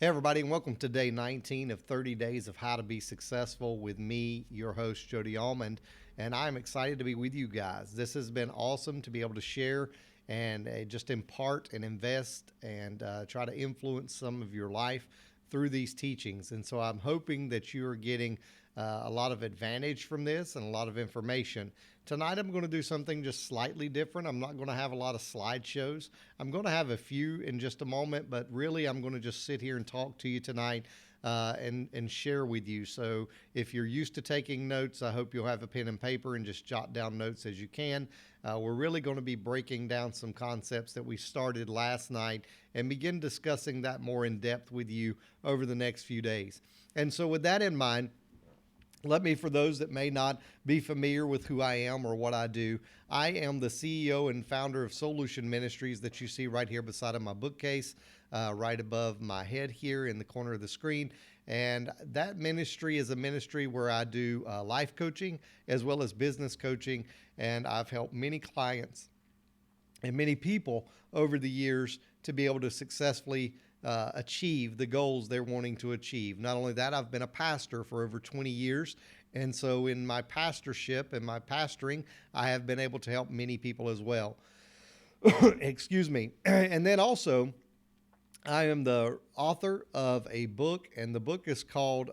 Hey, everybody, and welcome to day 19 of 30 Days of How to Be Successful with me, your host, Jody Almond. And I'm excited to be with you guys. This has been awesome to be able to share and just impart and invest and try to influence some of your life through these teachings. And so I'm hoping that you are getting a lot of advantage from this and a lot of information. Tonight, I'm going to do something just slightly different. I'm not going to have a lot of slideshows. I'm going to have a few in just a moment, but really, I'm going to just sit here and talk to you tonight and share with you. So if you're used to taking notes, I hope you'll have a pen and paper and just jot down notes as you can. We're really going to be breaking down some concepts that we started last night and begin discussing that more in depth with you over the next few days. And so with that in mind, let me, for those that may not be familiar with who I am or what I do, I am the CEO and founder of Solution Ministries that you see right here beside of my bookcase, right above my head here in the corner of the screen. And that ministry is a ministry where I do life coaching as well as business coaching. And I've helped many clients and many people over the years to be able to successfully achieve the goals they're wanting to achieve. Not only that, I've been a pastor for over 20 years. And so in my pastorship and my pastoring, I have been able to help many people as well. Excuse me. And then also, I am the author of a book, and the book is called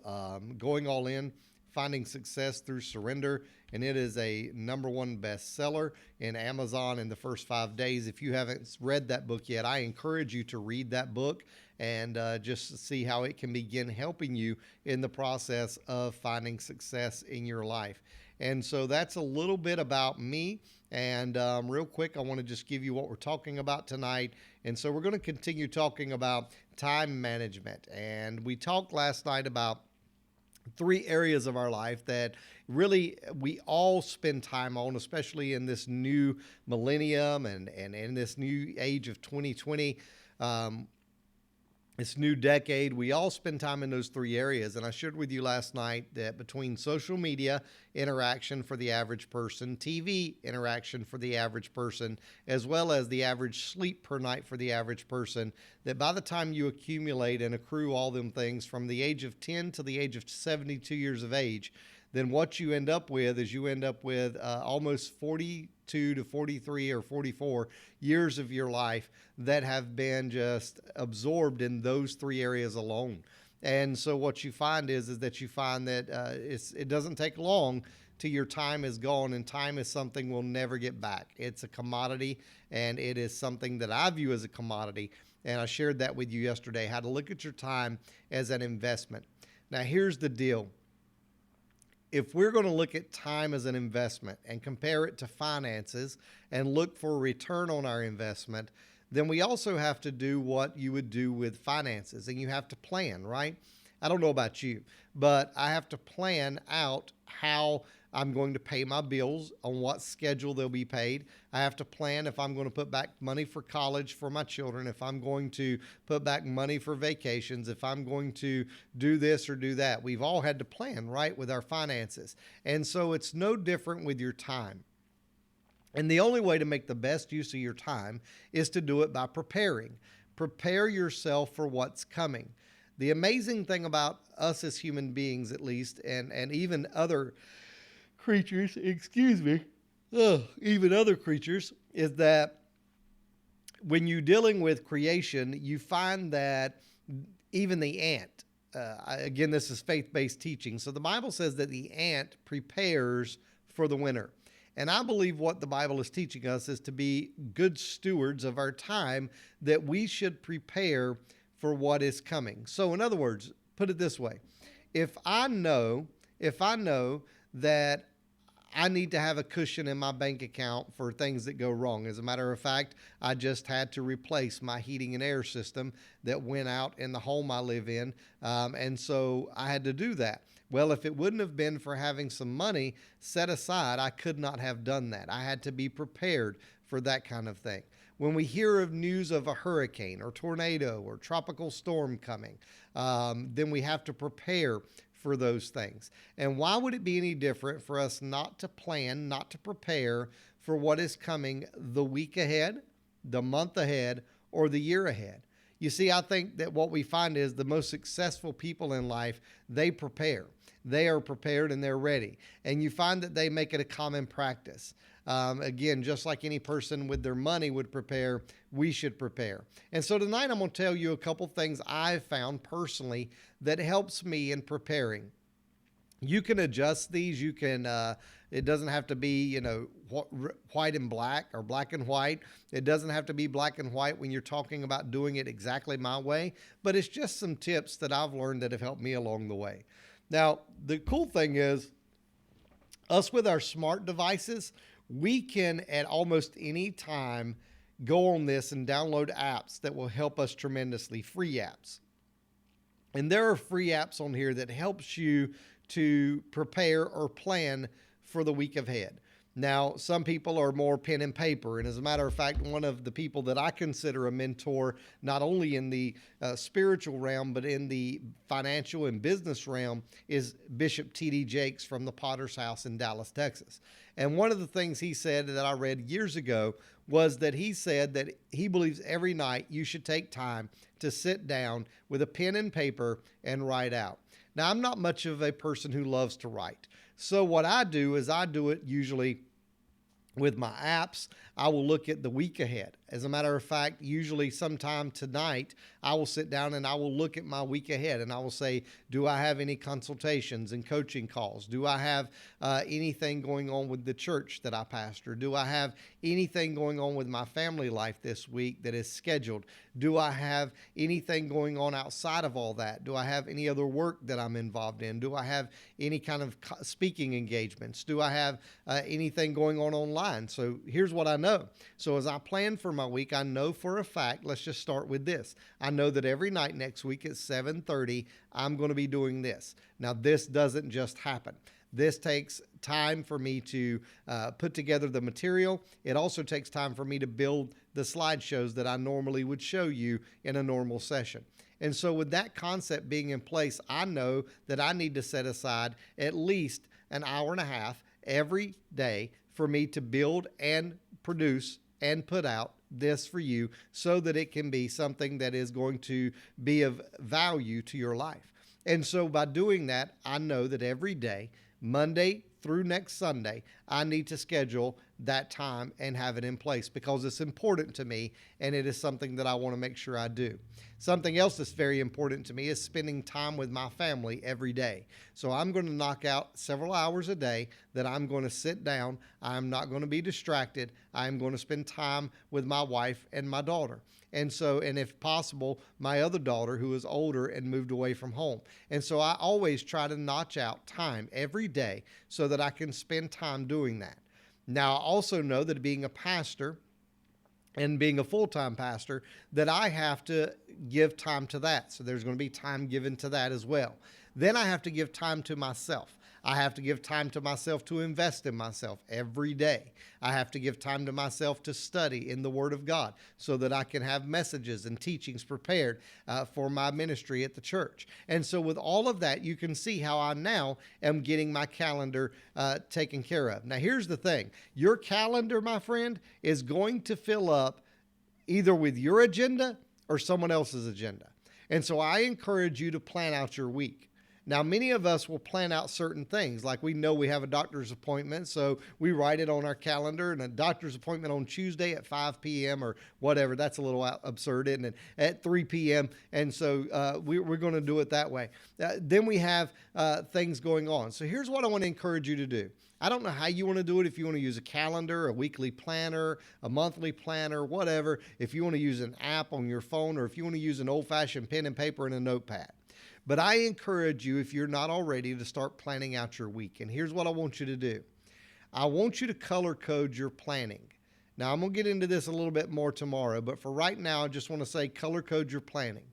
Going All In, Finding Success Through Surrender, and it is a #1 bestseller in Amazon in the first 5 days. If you haven't read that book yet, I encourage you to read that book and just see how it can begin helping you in the process of finding success in your life. And so that's a little bit about me. And real quick, I want to just give you what we're talking about tonight. And so we're going to continue talking about time management. And we talked last night about 3 areas of our life that really we all spend time on, especially in this new millennium and in this new age of 2020. This new decade, we all spend time in those 3 areas. And I shared with you last night that between social media interaction for the average person, TV interaction for the average person, as well as the average sleep per night for the average person, that by the time you accumulate and accrue all them things from the age of 10 to the age of 72 years of age, then what you end up with is you end up with almost 42 to 43 or 44 years of your life that have been just absorbed in those 3 areas alone. And so what you find is that you find that it doesn't take long till your time is gone, and time is something we'll never get back. It's a commodity, and it is something that I view as a commodity. And I shared that with you yesterday, how to look at your time as an investment. Now, here's the deal. If we're going to look at time as an investment and compare it to finances and look for a return on our investment, then we also have to do what you would do with finances, and you have to plan, right? I don't know about you, but I have to plan out how I'm going to pay my bills, on what schedule they'll be paid. I have to plan if I'm going to put back money for college for my children, if I'm going to put back money for vacations, if I'm going to do this or do that. We've all had to plan, right, with our finances. And so it's no different with your time. And the only way to make the best use of your time is to do it by preparing. Prepare yourself for what's coming. The amazing thing about us as human beings, at least, and even other creatures, even other creatures, is that when you're dealing with creation, you find that even the ant, again, this is faith-based teaching. So the Bible says that the ant prepares for the winter. And I believe what the Bible is teaching us is to be good stewards of our time, that we should prepare for what is coming. So in other words, put it this way. If I know that I need to have a cushion in my bank account for things that go wrong. As a matter of fact, I just had to replace my heating and air system that went out in the home I live in. And so I had to do that. Well, if it wouldn't have been for having some money set aside, I could not have done that. I had to be prepared for that kind of thing. When we hear of news of a hurricane or tornado or tropical storm coming, then we have to prepare for those things. And why would it be any different for us not to plan, not to prepare for what is coming the week ahead, the month ahead, or the year ahead? You see, I think that what we find is the most successful people in life, they prepare. They are prepared and they're ready. And you find that they make it a common practice. Again, just like any person with their money would prepare, we should prepare. And so tonight I'm going to tell you a couple things I've found personally that helps me in preparing. You can adjust these. You can, it doesn't have to be, white and black or black and white. It doesn't have to be black and white when you're talking about doing it exactly my way, but it's just some tips that I've learned that have helped me along the way. Now, the cool thing is, us with our smart devices, we can at almost any time go on this and download apps that will help us tremendously, free apps. And there are free apps on here that helps you to prepare or plan for the week ahead. Now, some people are more pen and paper. And as a matter of fact, one of the people that I consider a mentor, not only in the spiritual realm, but in the financial and business realm, is Bishop T.D. Jakes from the Potter's House in Dallas, Texas. And one of the things he said that I read years ago was that he said that he believes every night you should take time to sit down with a pen and paper and write out. Now, I'm not much of a person who loves to write. So what I do is I do it usually with my apps. I will look at the week ahead. As a matter of fact, usually sometime tonight, I will sit down and I will look at my week ahead and I will say, do I have any consultations and coaching calls? Do I have anything going on with the church that I pastor? Do I have anything going on with my family life this week that is scheduled? Do I have anything going on outside of all that? Do I have any other work that I'm involved in? Do I have any kind of speaking engagements? Do I have anything going on online? So here's what I know. So as I plan for my week, I know for a fact, let's just start with this. I know that every night next week at 7:30, I'm going to be doing this. Now, this doesn't just happen. This takes time for me to put together the material. It also takes time for me to build the slideshows that I normally would show you in a normal session. And so with that concept being in place, I know that I need to set aside at least an hour and a half every day for me to build and produce and put out this for you so that it can be something that is going to be of value to your life. And so by doing that, I know that every day, Monday through next Sunday, I need to schedule that time and have it in place because it's important to me and it is something that I want to make sure I do. Something else that's very important to me is spending time with my family every day. So I'm going to knock out several hours a day that I'm going to sit down. I'm not going to be distracted. I'm going to spend time with my wife and my daughter. And if possible, my other daughter who is older and moved away from home. And so I always try to notch out time every day so that I can spend time doing that. Now, I also know that being a pastor and being a full-time pastor, that I have to give time to that. So there's going to be time given to that as well. Then I have to give time to myself. I have to give time to myself to invest in myself every day. I have to give time to myself to study in the Word of God so that I can have messages and teachings prepared for my ministry at the church. And so with all of that, you can see how I now am getting my calendar taken care of. Now, here's the thing. Your calendar, my friend, is going to fill up either with your agenda or someone else's agenda. And so I encourage you to plan out your week. Now, many of us will plan out certain things, like we know we have a doctor's appointment, so we write it on our calendar, and a doctor's appointment on Tuesday at 5 p.m. or whatever. That's a little absurd, isn't it? At 3 p.m., and so we're going to do it that way. Then we have things going on. So here's what I want to encourage you to do. I don't know how you want to do it, if you want to use a calendar, a weekly planner, a monthly planner, whatever, if you want to use an app on your phone, or if you want to use an old-fashioned pen and paper and a notepad. But I encourage you, if you're not already, to start planning out your week. And here's what I want you to do. I want you to color code your planning. Now, I'm going to get into this a little bit more tomorrow, but for right now, I just want to say color code your planning.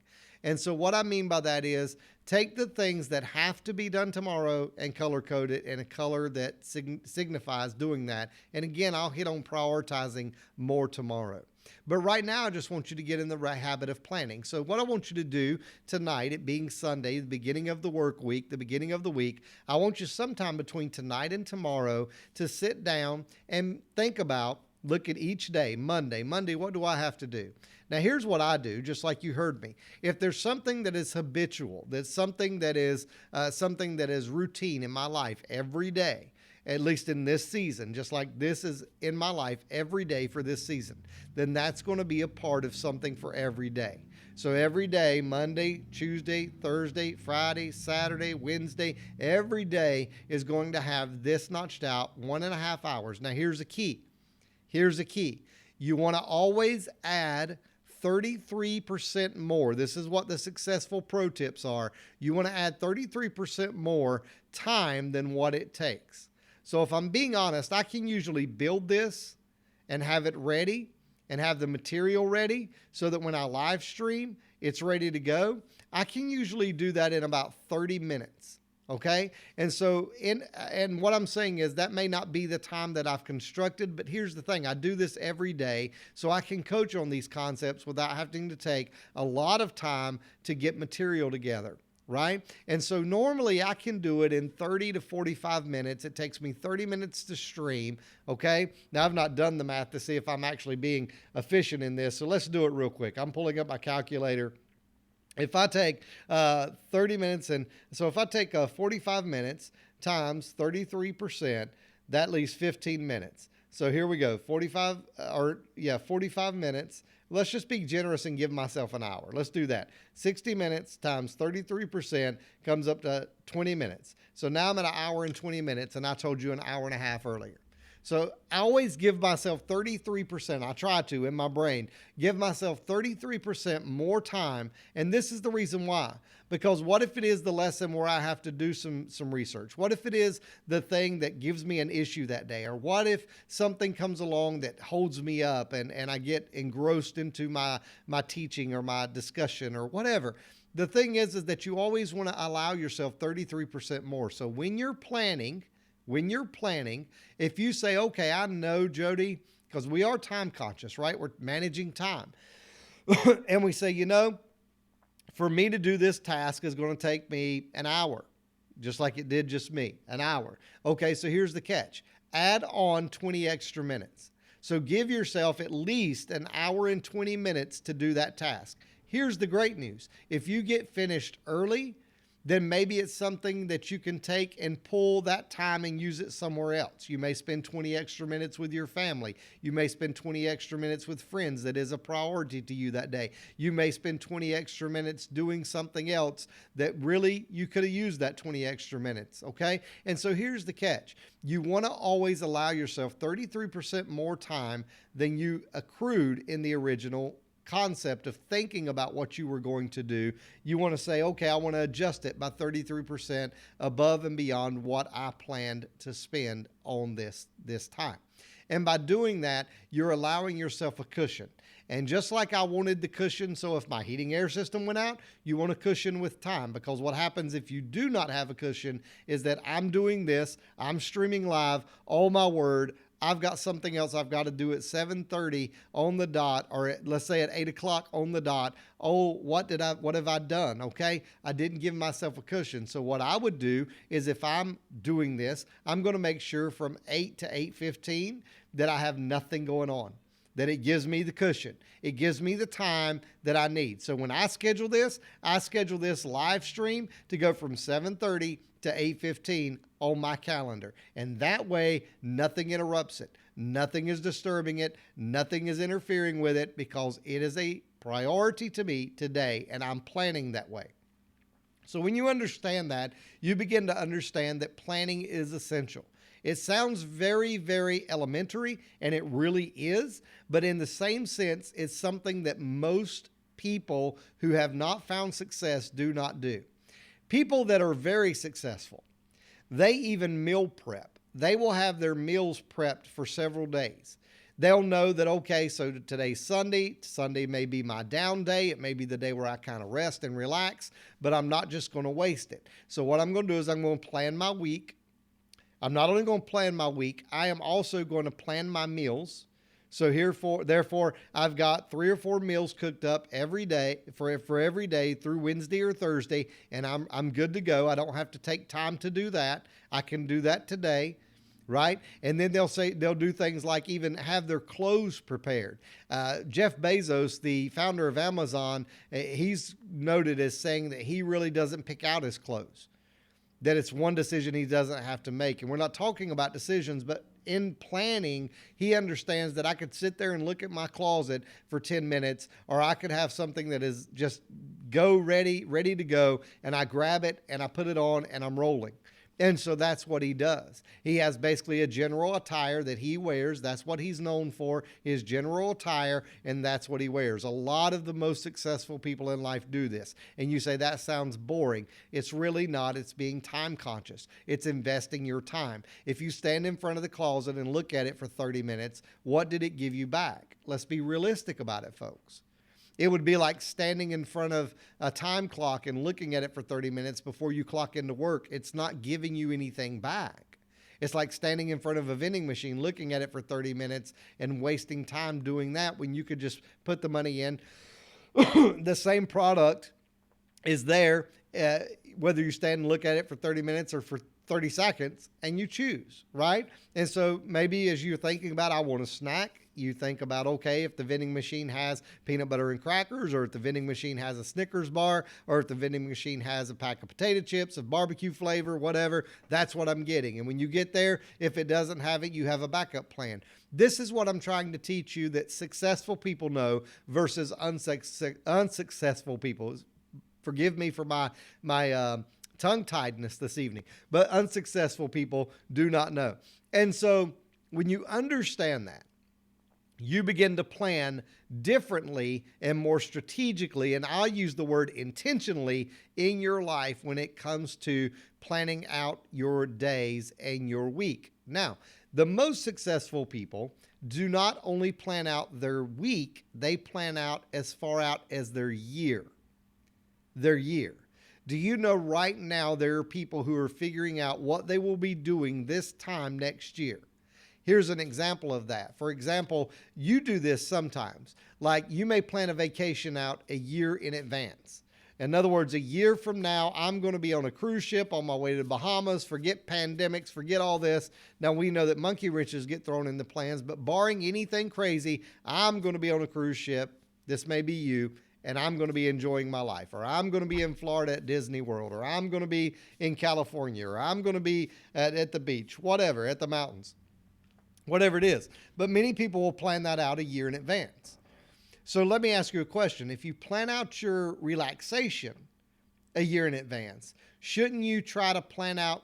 And so what I mean by that is take the things that have to be done tomorrow and color code it in a color that signifies doing that. And again, I'll hit on prioritizing more tomorrow. But right now, I just want you to get in the right habit of planning. So what I want you to do tonight, it being Sunday, the beginning of the work week, the beginning of the week, I want you sometime between tonight and tomorrow to sit down and think about Look at each day. Monday, what do I have to do? Now, here's what I do, just like you heard me. If there's something that is habitual, that's something that is routine in my life every day, at least in this season, just like this is in my life every day for this season, then that's going to be a part of something for every day. So every day, Monday, Tuesday, Thursday, Friday, Saturday, Wednesday, every day is going to have this notched out 1.5 hours. Now, here's the key. Here's the key. You want to always add 33% more. This is what the successful pro tips are. You want to add 33% more time than what it takes. So if I'm being honest, I can usually build this and have it ready and have the material ready so that when I live stream, it's ready to go. I can usually do that in about 30 minutes. Okay. And so and what I'm saying is that may not be the time that I've constructed, but here's the thing. I do this every day so I can coach on these concepts without having to take a lot of time to get material together. Right. And so normally I can do it in 30 to 45 minutes. It takes me 30 minutes to stream. Okay. Now I've not done the math to see if I'm actually being efficient in this. So let's do it real quick. I'm pulling up my calculator. If I take 30 minutes, and so if I take 45 minutes times 33%, that leaves 15 minutes. So here we go, 45 minutes. Let's just be generous and give myself an hour. Let's do that. 60 minutes times 33% comes up to 20 minutes. So now I'm at 1 hour and 20 minutes, and I told you 1.5 hours earlier. So I always give myself 33%. I try to, in my brain, give myself 33% more time. And this is the reason why. Because what if it is the lesson where I have to do some research? What if it is the thing that gives me an issue that day? Or what if something comes along that holds me up and I get engrossed into my teaching or my discussion or whatever? The thing is that you always want to allow yourself 33% more. So when you're planning, if you say, okay, I know, Jody, because we are time conscious, right? We're managing time. And we say, for me to do this task is going to take me an hour, just like it did just me, an hour. Okay, so here's the catch. Add on 20 extra minutes. So give yourself at least 1 hour and 20 minutes to do that task. Here's the great news. If you get finished early, then maybe it's something that you can take and pull that time and use it somewhere else. You may spend 20 extra minutes with your family. You may spend 20 extra minutes with friends that is a priority to you that day. You may spend 20 extra minutes doing something else that really you could have used that 20 extra minutes, okay? And so here's the catch. You want to always allow yourself 33% more time than you accrued in the original concept of thinking about what you were going to do. You want to say, okay, I want to adjust it by 33% above and beyond what I planned to spend on this time. And by doing that, you're allowing yourself a cushion. And just like I wanted the cushion, so if my heating air system went out, you want a cushion with time, because what happens if you do not have a cushion is that I'm doing this, I'm streaming live, oh my word, I've got something else I've got to do at 7:30 on the dot, or let's say at 8 o'clock on the dot. Oh, what have I done? Okay. I didn't give myself a cushion. So what I would do is, if I'm doing this, I'm going to make sure from 8 to 8:15 that I have nothing going on, that it gives me the cushion. It gives me the time that I need. So when I schedule this live stream to go from 7:30 to 8:15 on my calendar. And that way, nothing interrupts it. Nothing is disturbing it. Nothing is interfering with it, because it is a priority to me today, and I'm planning that way. So when you understand that, you begin to understand that planning is essential. It sounds very, very elementary, and it really is, but in the same sense, it's something that most people who have not found success do not do. People that are very successful, they even meal prep. They will have their meals prepped for several days. They'll know that, okay, so today's Sunday. Sunday may be my down day. It may be the day where I kind of rest and relax, but I'm not just going to waste it. So what I'm going to do is I'm going to plan my week. I'm not only going to plan my week, I am also going to plan my meals. So therefore, I've got 3 or 4 meals cooked up every day for every day through Wednesday or Thursday, and I'm good to go. I don't have to take time to do that. I can do that today. right? And then they'll do things like even have their clothes prepared. Jeff Bezos, the founder of Amazon, he's noted as saying that he really doesn't pick out his clothes, that it's one decision he doesn't have to make. And we're not talking about decisions, but in planning, he understands that I could sit there and look at my closet for 10 minutes, or I could have something that is just ready to go, and I grab it and I put it on and I'm rolling. And so that's what he does. He has basically a general attire that he wears. That's what he's known for, his general attire, and that's what he wears. A lot of the most successful people in life do this. And you say, that sounds boring. It's really not. It's being time conscious. It's investing your time. If you stand in front of the closet and look at it for 30 minutes, what did it give you back? Let's be realistic about it, folks. It would be like standing in front of a time clock and looking at it for 30 minutes before you clock into work. It's not giving you anything back. It's like standing in front of a vending machine, looking at it for 30 minutes and wasting time doing that when you could just put the money in. The same product is there, whether you stand and look at it for 30 minutes or for 30 seconds, and you choose, right? And so maybe as you're thinking about, I want a snack, you think about, okay, if the vending machine has peanut butter and crackers, or if the vending machine has a Snickers bar, or if the vending machine has a pack of potato chips of barbecue flavor, whatever, that's what I'm getting. And when you get there, if it doesn't have it, you have a backup plan. This is what I'm trying to teach you that successful people know versus unsuccessful people. Forgive me for my tongue-tiedness this evening, but unsuccessful people do not know. And so when you understand that, you begin to plan differently and more strategically, and I'll use the word intentionally, in your life when it comes to planning out your days and your week. Now, the most successful people do not only plan out their week, they plan out as far out as their year. Their year. Do you know right now there are people who are figuring out what they will be doing this time next year? Here's an example of that. For example, you do this sometimes. Like you may plan a vacation out a year in advance. In other words, a year from now, I'm going to be on a cruise ship on my way to the Bahamas. Forget pandemics, forget all this. Now, we know that monkey wrenches get thrown in the plans, but barring anything crazy, I'm going to be on a cruise ship. This may be you. And I'm going to be enjoying my life, or I'm going to be in Florida at Disney World, or I'm going to be in California, or I'm going to be at the beach, whatever, at the mountains, whatever it is. But many people will plan that out a year in advance. So let me ask you a question. If you plan out your relaxation a year in advance, shouldn't you try to plan out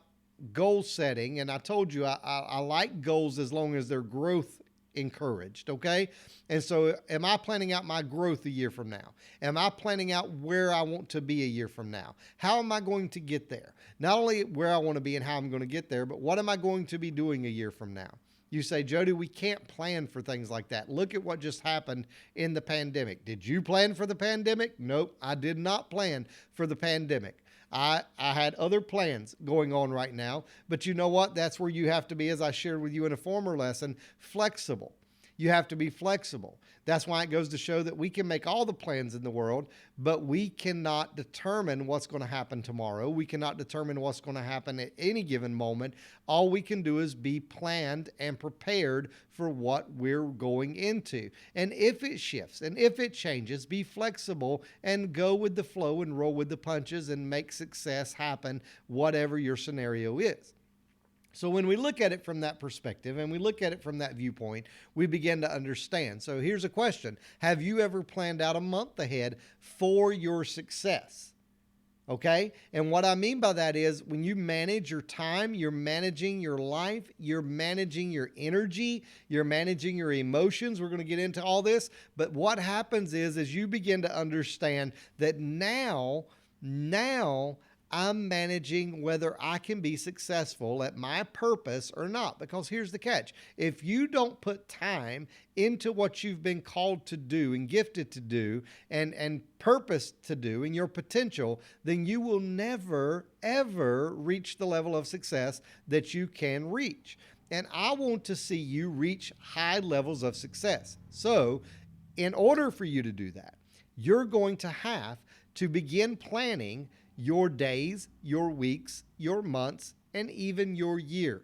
goal setting? And I told you I like goals as long as they're growth encouraged, okay? And so am I planning out my growth a year from now? Am I planning out where I want to be a year from now? How am I going to get there? Not only where I want to be and how I'm going to get there, but what am I going to be doing a year from now? You say, Jody, we can't plan for things like that. Look at what just happened in the pandemic. Did you plan for the pandemic? Nope, I did not plan for the pandemic. I had other plans going on right now, but you know what? That's where you have to be, as I shared with you in a former lesson, flexible. You have to be flexible. That's why it goes to show that we can make all the plans in the world, but we cannot determine what's going to happen tomorrow. We cannot determine what's going to happen at any given moment. All we can do is be planned and prepared for what we're going into. And if it shifts and if it changes, be flexible and go with the flow and roll with the punches and make success happen, whatever your scenario is. So when we look at it from that perspective and we look at it from that viewpoint, we begin to understand. So here's a question. Have you ever planned out a month ahead for your success? Okay? And what I mean by that is when you manage your time, you're managing your life, you're managing your energy, you're managing your emotions. We're going to get into all this. But what happens is you begin to understand that now I'm managing whether I can be successful at my purpose or not. Because here's the catch. If you don't put time into what you've been called to do and gifted to do and purpose to do and your potential, then you will never, ever reach the level of success that you can reach. And I want to see you reach high levels of success. So in order for you to do that, you're going to have to begin planning your days, your weeks, your months, and even your year.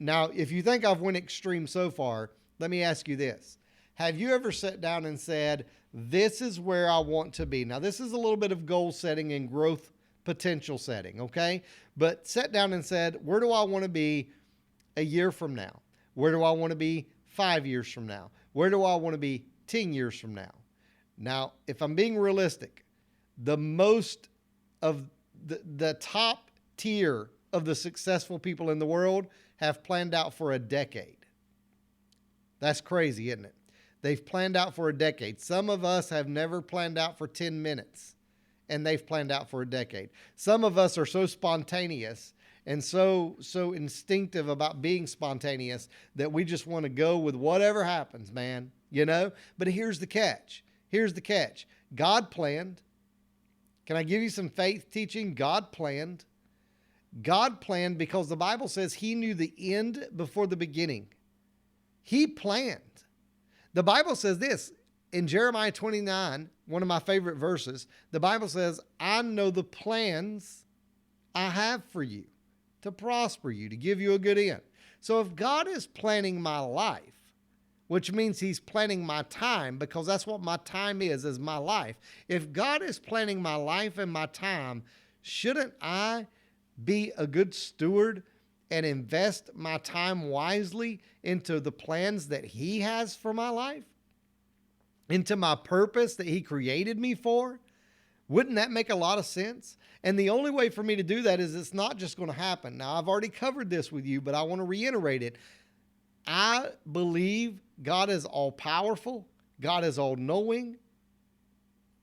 Now, if you think I've went extreme so far, let me ask you this. Have you ever sat down and said, this is where I want to be? Now, this is a little bit of goal setting and growth potential setting, okay? But sat down and said, where do I want to be a year from now? Where do I want to be 5 years from now? Where do I want to be 10 years from now? Now, if I'm being realistic, the most of the top tier of the successful people in the world have planned out for a decade. That's crazy, isn't it? They've planned out for a decade. Some of us have never planned out for 10 minutes, and they've planned out for a decade. Some of us are so spontaneous and so instinctive about being spontaneous that we just want to go with whatever happens, man, you know? But here's the catch. Here's the catch. God planned. Can I give you some faith teaching? God planned. God planned because the Bible says he knew the end before the beginning. He planned. The Bible says this in Jeremiah 29, one of my favorite verses. The Bible says, I know the plans I have for you to prosper you, to give you a good end. So if God is planning my life, which means he's planning my time, because that's what my time is my life. If God is planning my life and my time, shouldn't I be a good steward and invest my time wisely into the plans that he has for my life? Into my purpose that he created me for? Wouldn't that make a lot of sense? And the only way for me to do that is it's not just going to happen. Now, I've already covered this with you, but I want to reiterate it. I believe God is all-powerful. God is all-knowing.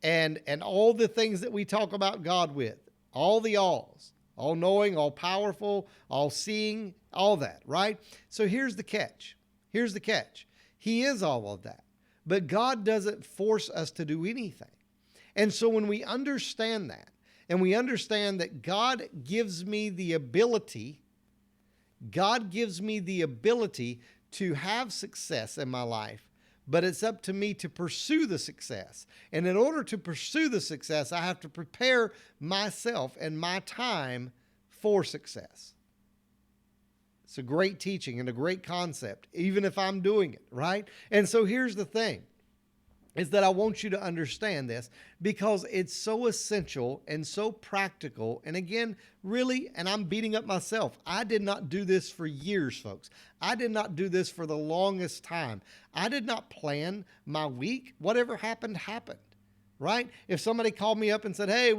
And all the things that we talk about God with, all the alls, all-knowing, all-powerful, all-seeing, all that, right? So here's the catch. Here's the catch. He is all of that. But God doesn't force us to do anything. And so when we understand that, and we understand that God gives me the ability to have success in my life, but it's up to me to pursue the success. And in order to pursue the success, I have to prepare myself and my time for success. It's a great teaching and a great concept, even if I'm doing it, right? And so here's the thing, is that I want you to understand this because it's so essential and so practical. And again, really, and I'm beating up myself, I did not do this for years, folks. I did not do this for the longest time. I did not plan my week. Whatever happened, happened. Right? If somebody called me up and said, hey,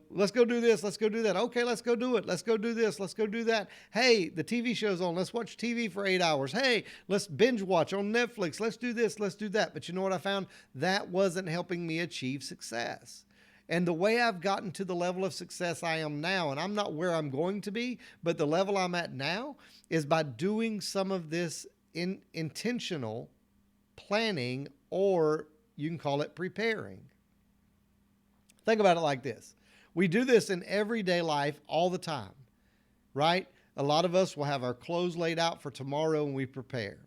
let's go do this, let's go do that. Okay, let's go do it. Let's go do this, let's go do that. Hey, the TV show's on. Let's watch TV for 8 hours. Hey, let's binge watch on Netflix. Let's do this, let's do that. But you know what I found? That wasn't helping me achieve success. And the way I've gotten to the level of success I am now, and I'm not where I'm going to be, but the level I'm at now is by doing some of this intentional planning, or you can call it preparing. Think about it like this. We do this in everyday life all the time, right? A lot of us will have our clothes laid out for tomorrow and we prepare.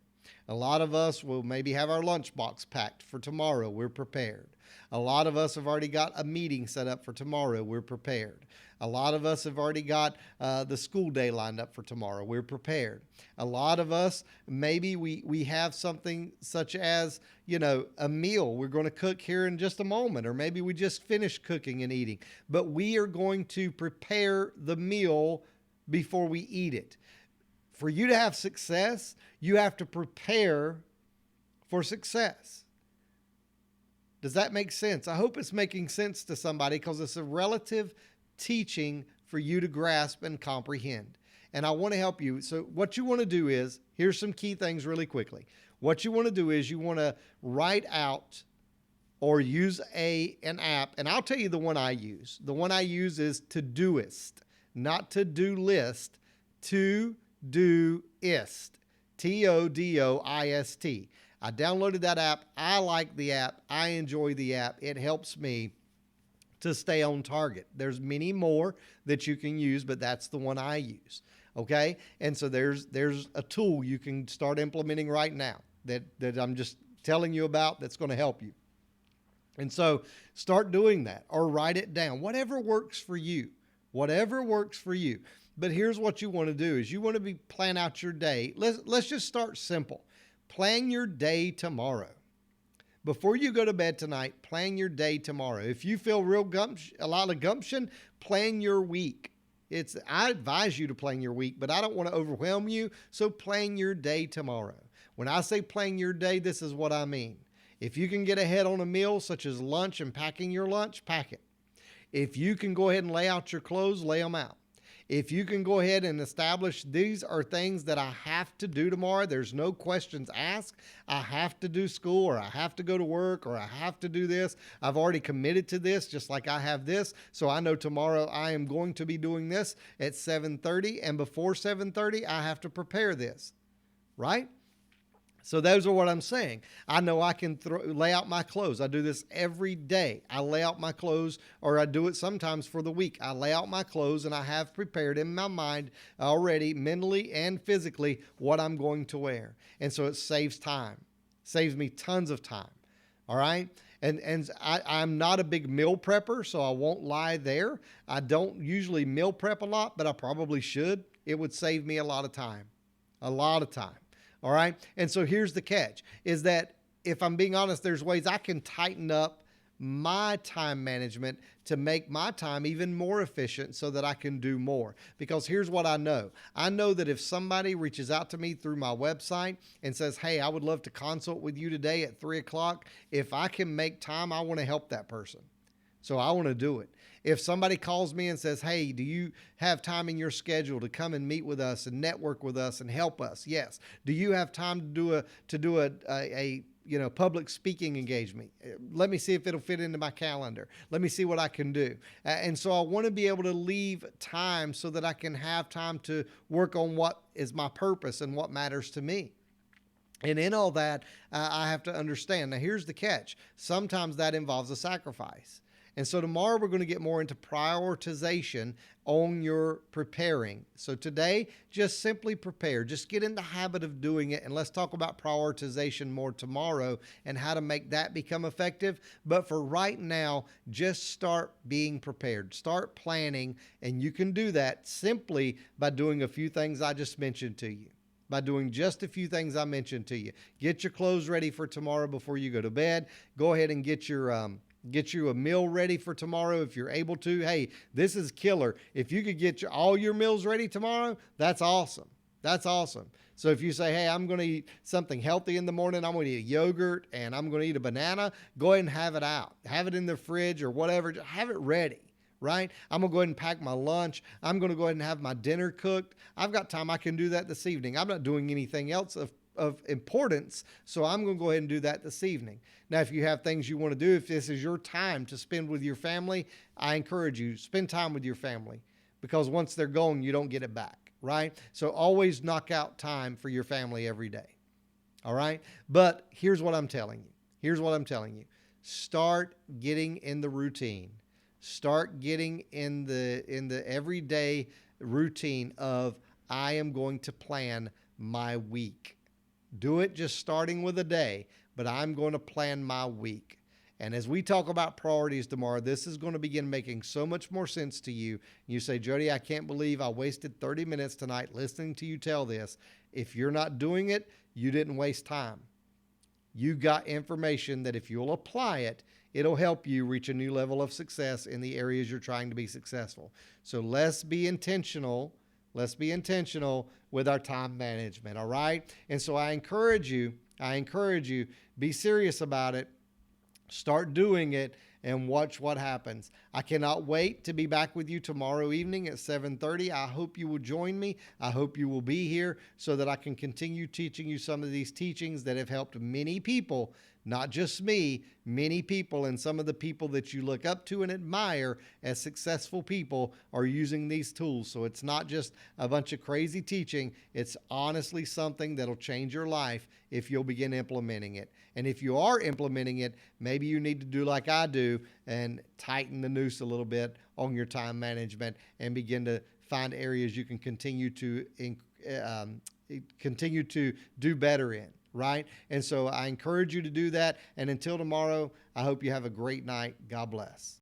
A lot of us will maybe have our lunchbox packed for tomorrow. We're prepared. A lot of us have already got a meeting set up for tomorrow. We're prepared. A lot of us have already got the school day lined up for tomorrow. We're prepared. A lot of us, maybe we have something such as, a meal we're going to cook here in just a moment, or maybe we just finished cooking and eating. But we are going to prepare the meal before we eat it. For you to have success, you have to prepare for success. Does that make sense? I hope it's making sense to somebody because it's a relative teaching for you to grasp and comprehend. And I want to help you. So what you want to do is, here's some key things really quickly. What you want to do is you want to write out or use an app. And I'll tell you the one I use. The one I use is Todoist, not to-do list, Todoist, Todoist. I downloaded that app. I like the app. I enjoy the app. It helps me to stay on target. There's many more that you can use, but that's the one I use. Okay? And so there's a tool you can start implementing right now that I'm just telling you about that's going to help you. And so start doing that or write it down. Whatever works for you. whatever works for you. But here's what you want to do is you want to plan out your day. Let's just start simple. Plan your day tomorrow. Before you go to bed tonight, plan your day tomorrow. If you feel a lot of gumption, plan your week. I advise you to plan your week, but I don't want to overwhelm you, so plan your day tomorrow. When I say plan your day, this is what I mean. If you can get ahead on a meal such as lunch and packing your lunch, pack it. If you can go ahead and lay out your clothes, lay them out. If you can go ahead and establish these are things that I have to do tomorrow, there's no questions asked. I have to do school, or I have to go to work, or I have to do this. I've already committed to this, just like I have this. So I know tomorrow I am going to be doing this at 7:30, and before 7:30, I have to prepare this, right? So those are what I'm saying. I know I can lay out my clothes. I do this every day. I lay out my clothes, or I do it sometimes for the week. I lay out my clothes, and I have prepared in my mind already, mentally and physically, what I'm going to wear. And so it saves time, saves me tons of time. All right. And I'm not a big meal prepper, so I won't lie there. I don't usually meal prep a lot, but I probably should. It would save me a lot of time. All right. And so here's the catch is that if I'm being honest, there's ways I can tighten up my time management to make my time even more efficient so that I can do more. Because here's what I know. I know that if somebody reaches out to me through my website and says, hey, I would love to consult with you today at 3:00, if I can make time, I want to help that person. So I want to do it. If somebody calls me and says, hey, do you have time in your schedule to come and meet with us and network with us and help us? Yes. Do you have time to do a public speaking engagement? Let me see if it'll fit into my calendar. Let me see what I can do. And so I want to be able to leave time so that I can have time to work on what is my purpose and what matters to me. And in all that, I have to understand. Now, here's the catch. Sometimes that involves a sacrifice. And so tomorrow we're going to get more into prioritization on your preparing. So today, just simply prepare. Just get in the habit of doing it. And let's talk about prioritization more tomorrow and how to make that become effective. But for right now, just start being prepared. Start planning. And you can do that simply by doing a few things I just mentioned to you. By doing just a few things I mentioned to you. Get your clothes ready for tomorrow before you go to bed. Go ahead and get you a meal ready for tomorrow if you're able to. Hey, this is killer. If you could get all your meals ready tomorrow, that's awesome. That's awesome. So if you say, hey, I'm going to eat something healthy in the morning, I'm going to eat a yogurt and I'm going to eat a banana, go ahead and have it out. Have it in the fridge or whatever. Just have it ready. Right? I'm going to go ahead and pack my lunch. I'm going to go ahead and have my dinner cooked. I've got time. I can do that this evening. I'm not doing anything else of importance, so I'm going to go ahead and do that this evening. Now, if you have things you want to do, if this is your time to spend with your family, I encourage you, spend time with your family, because once they're gone, you don't get it back, right? So always knock out time for your family every day, all right? But here's what I'm telling you. Start getting in the routine. Start getting in the everyday routine of I am going to plan my week. Do it just starting with a day, but I'm going to plan my week. And as we talk about priorities tomorrow, this is going to begin making so much more sense to you. You say, Jody, I can't believe I wasted 30 minutes tonight listening to you tell this. If you're not doing it, you didn't waste time. You got information that if you'll apply it, it'll help you reach a new level of success in the areas you're trying to be successful. So let's be intentional. Let's be intentional with our time management, all right? And so I encourage you, be serious about it. Start doing it and watch what happens. I cannot wait to be back with you tomorrow evening at 7:30. I hope you will join me. I hope you will be here so that I can continue teaching you some of these teachings that have helped many people, not just me, many people, and some of the people that you look up to and admire as successful people are using these tools. So it's not just a bunch of crazy teaching. It's honestly something that'll change your life if you'll begin implementing it. And if you are implementing it, maybe you need to do like I do and tighten the noose a little bit on your time management and begin to find areas you can continue to do better in, right? And so I encourage you to do that. And until tomorrow, I hope you have a great night. God bless.